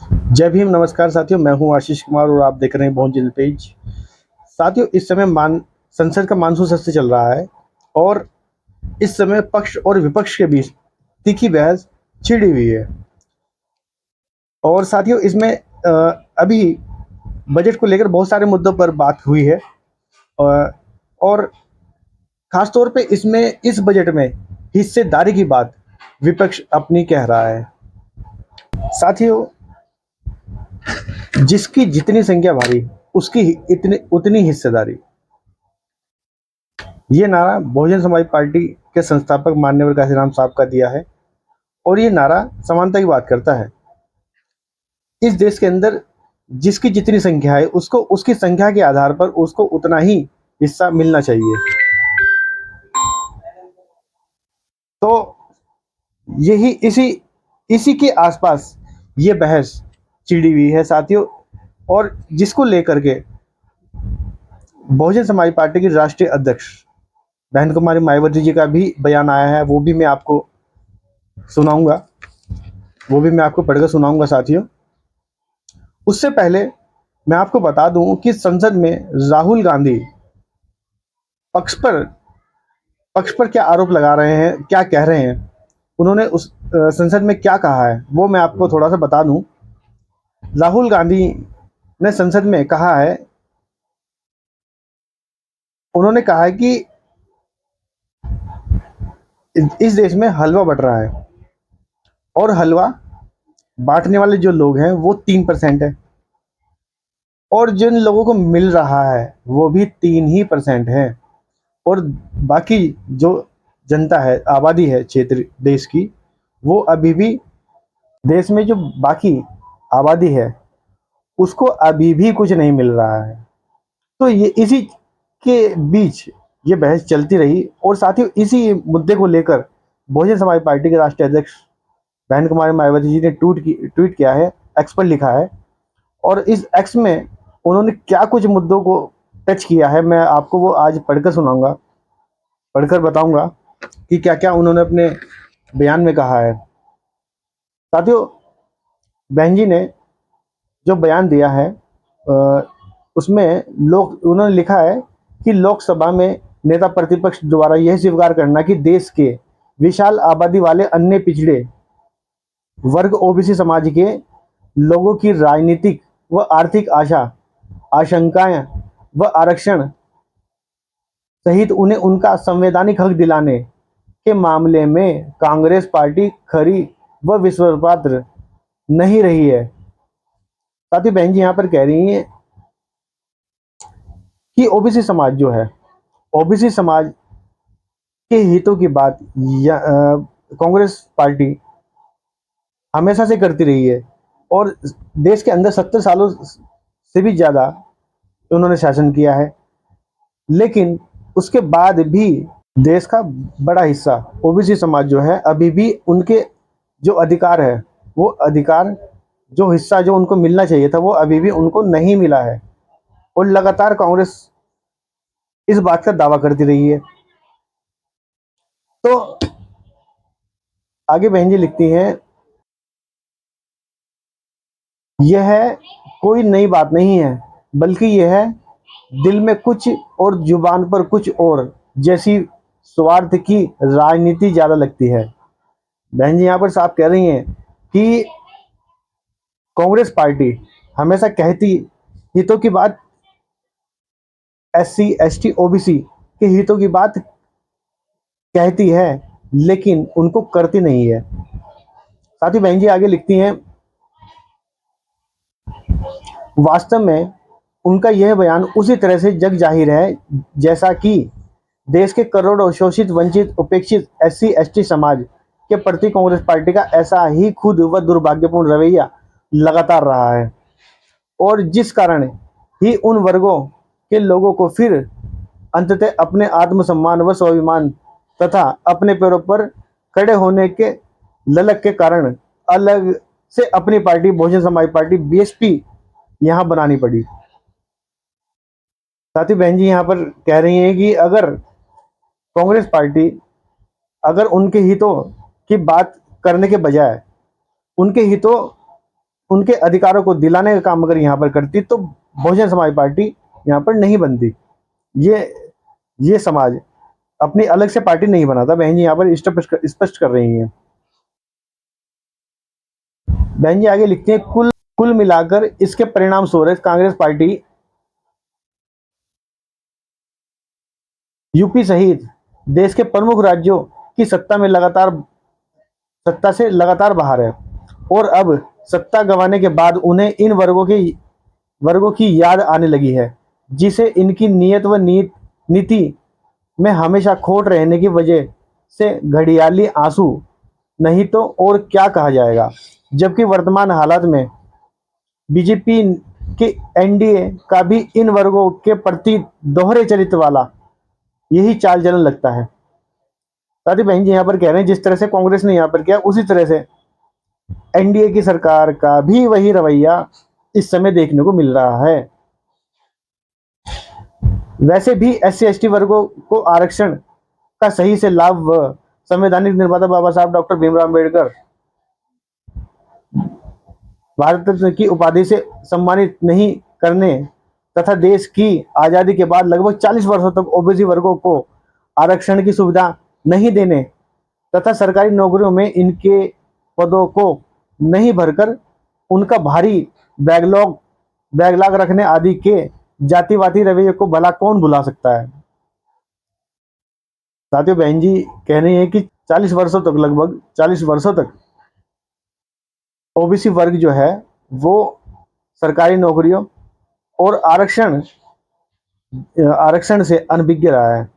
जय भीम, नमस्कार साथियों। मैं हूं आशीष कुमार और आप देख रहे हैं बहुजन पेज। साथियों, इस समय संसद का मानसून सत्र चल रहा है और इस समय पक्ष और विपक्ष के बीच तीखी बहस छिड़ी हुई है। और साथियों, इसमें अभी बजट को लेकर बहुत सारे मुद्दों पर बात हुई है। और खास तौर पे इसमें इस बजट में हिस्सेदारी की बात विपक्ष अपनी कह रहा है। साथियों, जिसकी जितनी संख्या भारी उसकी इतनी उतनी हिस्सेदारी, ये नारा बहुजन समाज पार्टी के संस्थापक माननीय काशीराम साहब का दिया है। और ये नारा समानता की बात करता है। इस देश के अंदर जिसकी जितनी संख्या है उसको उसकी संख्या के आधार पर उसको उतना ही हिस्सा मिलना चाहिए। तो यही इसी इसी के आसपास ये बहस छिड़ी हुई है साथियों। और जिसको लेकर के बहुजन समाज पार्टी की राष्ट्रीय अध्यक्ष बहन कुमारी मायावती जी का भी बयान आया है। सुनाऊंगा वो भी मैं आपको पढ़कर सुनाऊंगा साथियों। उससे पहले मैं आपको बता दूं कि संसद में राहुल गांधी पक्ष पर पक्ष पर क्या आरोप लगा रहे हैं, क्या कह रहे हैं, उन्होंने उस संसद में क्या कहा है, वो मैं आपको थोड़ा सा बता दूं। राहुल गांधी ने संसद में कहा है, उन्होंने कहा है कि इस देश में हलवा बट रहा है और हलवा बांटने वाले जो लोग हैं वो 3% है और जिन लोगों को मिल रहा है वो भी 3% है। और बाकी जो जनता है, आबादी है क्षेत्र देश की, वो अभी भी देश में जो बाकी आबादी है उसको अभी भी कुछ नहीं मिल रहा है। तो ये इसी के बीच ये बहस चलती रही। और साथ ही इसी मुद्दे को लेकर बहुजन समाज पार्टी के राष्ट्रीय अध्यक्ष बहन कुमारी मायावती जी ने ट्वीट किया है, एक्स पर लिखा है। और इस एक्स में उन्होंने क्या कुछ मुद्दों को टच किया है, मैं आपको वो आज पढ़कर बताऊंगा कि क्या क्या उन्होंने अपने बयान में कहा है। साथियों, बहन जी ने जो बयान दिया है उसमें लोग उन्होंने लिखा है कि लोकसभा में नेता प्रतिपक्ष द्वारा यह स्वीकार करना कि देश के विशाल आबादी वाले अन्य पिछड़े वर्ग ओबीसी समाज के लोगों की राजनीतिक व आर्थिक आशंकाएं व आरक्षण सहित उन्हें उनका संवैधानिक हक दिलाने के मामले में कांग्रेस पार्टी खरी व विश्वासपात्र नहीं रही है। साथ ही बहन जी यहाँ पर कह रही हैं कि ओबीसी समाज जो है, ओबीसी समाज के हितों की बात कांग्रेस पार्टी हमेशा से करती रही है। और देश के अंदर 70 सालों से भी ज़्यादा उन्होंने शासन किया है, लेकिन उसके बाद भी देश का बड़ा हिस्सा ओबीसी समाज जो है अभी भी उनके जो अधिकार है, वो अधिकार जो हिस्सा जो उनको मिलना चाहिए था वो अभी भी उनको नहीं मिला है। और लगातार कांग्रेस इस बात का दावा करती रही है। तो आगे बहन जी लिखती हैं, यह कोई नई बात नहीं है, बल्कि यह दिल में कुछ और जुबान पर कुछ और जैसी स्वार्थ की राजनीति ज़्यादा लगती है। बहन जी यहाँ पर साफ कह रही हैं कि कांग्रेस पार्टी हमेशा कहती हितों की बात, एससी एसटी ओबीसी के हितों की बात कहती है, लेकिन उनको करती नहीं है। साथ ही बहन जी आगे लिखती हैं, वास्तव में उनका यह बयान उसी तरह से जग जाहिर है जैसा कि देश के करोड़ों शोषित वंचित उपेक्षित एससी एसटी समाज के प्रति कांग्रेस पार्टी का ऐसा ही खुद व दुर्भाग्यपूर्ण रवैया लगातार रहा है। और जिस कारण ही उन वर्गों के लोगों को फिर अंततः अपने आत्मसम्मान व स्वाभिमान तथा अपने पैरों पर खड़े होने के ललक के कारण अलग से अपनी party Bahujan Samaj party BSP यहाँ बनानी पड़ी। साथ ही बहन जी यहाँ पर कह रही हैं कि अगर कांग्रेस पार्टी अगर उनके हितों की बात करने के बजाय उनके हितों उनके अधिकारों को दिलाने का काम अगर यहाँ पर करती तो बहुजन समाज पार्टी यहाँ पर नहीं बनती। ये ये समाज अपनी अलग से पार्टी नहीं बनाता। बहन जी यहाँ पर स्पष्ट कर रही हैं। बहन जी आगे लिखते हैं, कुल कुल मिलाकर इसके परिणाम स्वरूप कांग्रेस पार्टी यूपी सहित देश के प्रमुख राज्यों की सत्ता से लगातार बाहर है और अब सत्ता गंवाने के बाद उन्हें इन वर्गों की याद आने लगी है, जिसे इनकी नीयत व नीति में हमेशा खोट रहने की वजह से घड़ियाली आंसू नहीं तो और क्या कहा जाएगा। जबकि वर्तमान हालात में बीजेपी के एनडीए का भी इन वर्गों के प्रति दोहरे चरित्र वाला यही चाल चलन लगता है। साथ ही बहन जी यहाँ पर कह रहे हैं, जिस तरह से कांग्रेस ने यहाँ पर किया उसी तरह से एनडीए की सरकार का भी वही रवैया इस समय देखने को मिल रहा है। वैसे भी एससी एसटी वर्गों को आरक्षण का सही से लाभ व संवैधानिक निर्माता बाबा साहब डॉक्टर भीमराव अम्बेडकर भारत रत्न की उपाधि से सम्मानित नहीं करने तथा देश की आजादी के बाद लगभग 40 वर्षों तक ओबीसी वर्गों को आरक्षण की सुविधा नहीं देने तथा सरकारी नौकरियों में इनके पदों को नहीं भरकर उनका भारी बैकलॉग रखने आदि के जातिवादी रवैये को भला कौन भुला सकता है। साथियों बहन जी कह रही है कि 40 वर्षों तक, लगभग 40 वर्षों तक ओबीसी वर्ग जो है वो सरकारी नौकरियों और आरक्षण से अनभिज्ञ रहा है।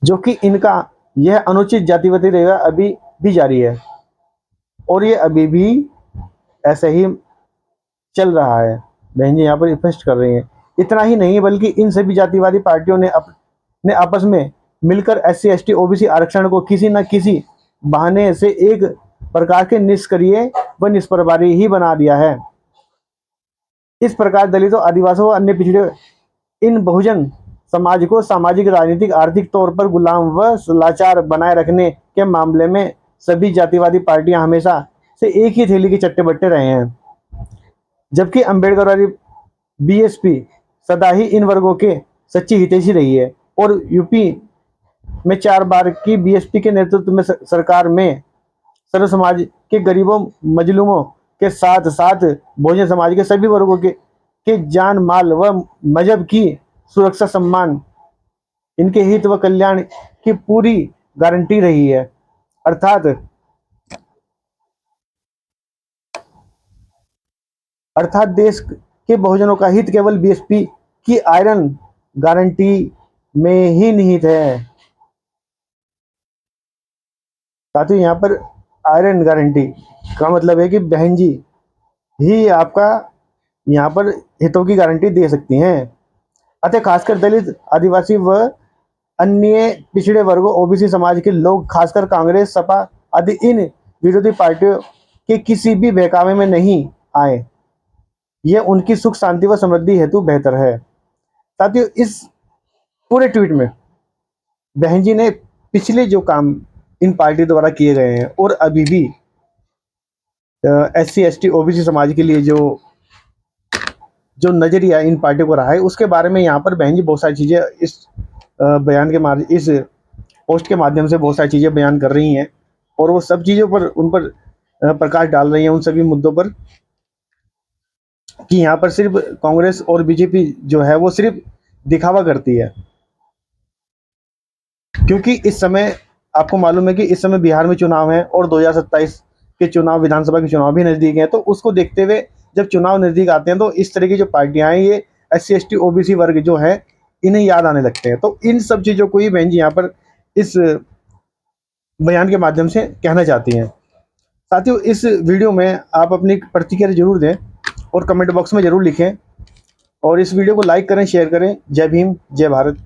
जो कि इनका यह अनुचित जातिवादी रवैया अभी भी जारी है और ये अभी भी ऐसे ही चल रहा है। बहन जी यहाँ पर स्पष्ट कर रही हैं। इतना ही नहीं बल्कि इन सभी जातिवादी पार्टियों ने आपस में मिलकर एससी एसटी ओबीसी आरक्षण को किसी न किसी बहाने से एक प्रकार के निष्क्रिय व निष्प्रभावी ही बना दिया है। इस प्रकार दलितों, आदिवासियों व अन्य पिछड़े इन बहुजन समाज को सामाजिक, राजनीतिक, आर्थिक तौर पर गुलाम व लाचार बनाए रखने के मामले में सभी जातिवादी पार्टियां हमेशा से एक ही थैली के चट्टे बट्टे रहे हैं। जबकि अम्बेडकरवादी बीएसपी सदा ही इन वर्गों के सच्ची हितैषी रही है और यूपी में 4 बार की बीएसपी के नेतृत्व में सरकार में सर्व समाज के गरीबों, मजलूमों के साथ साथ बहुजन समाज के सभी वर्गों के जान, माल व मजहब की सुरक्षा, सम्मान, इनके हित व कल्याण की पूरी गारंटी रही है। अर्थात देश के बहुजनों का हित केवल बीएसपी की आयरन गारंटी में ही निहित है। साथ ही यहाँ पर आयरन गारंटी का मतलब है कि बहन जी ही आपका यहाँ पर हितों की गारंटी दे सकती हैं। अतः खासकर दलित, आदिवासी व अन्य पिछड़े वर्गों, ओबीसी समाज के लोग, खासकर कांग्रेस, सपा आदि इन विरोधी पार्टियों के किसी भी बहकावे में नहीं आए। यह उनकी सुख, शांति व समृद्धि हेतु बेहतर है। साथियों इस पूरे ट्वीट में बहन जी ने पिछले जो काम इन पार्टी द्वारा किए गए हैं और अभी भी एससी एसटी ओबीसी समाज के लिए जो नजरिया इन पार्टियों को रहा है उसके बारे में यहाँ पर बहन जी बहुत सारी चीजें इस इस पोस्ट के माध्यम से बहुत सारी चीजें बयान कर रही हैं और वो सब चीजों पर उन पर प्रकाश डाल रही हैं, उन सभी मुद्दों पर कि यहाँ पर सिर्फ कांग्रेस और बीजेपी जो है वो सिर्फ दिखावा करती है। क्योंकि इस समय आपको मालूम है कि इस समय बिहार में चुनाव है और 2027 के चुनाव, विधानसभा के चुनाव भी नजदीक हैं। तो उसको देखते हुए जब चुनाव नजदीक आते हैं तो इस तरह की जो पार्टियां हैं, ये एससी एसटी ओबीसी वर्ग जो है इन्हें याद आने लगते हैं। तो इन सब चीजों को ही बहन जी यहाँ पर इस बयान के माध्यम से कहना चाहती हैं। साथियों इस वीडियो में आप अपनी प्रतिक्रिया जरूर दें और कमेंट बॉक्स में जरूर लिखें और इस वीडियो को लाइक करें, शेयर करें। जय भीम, जय भारत।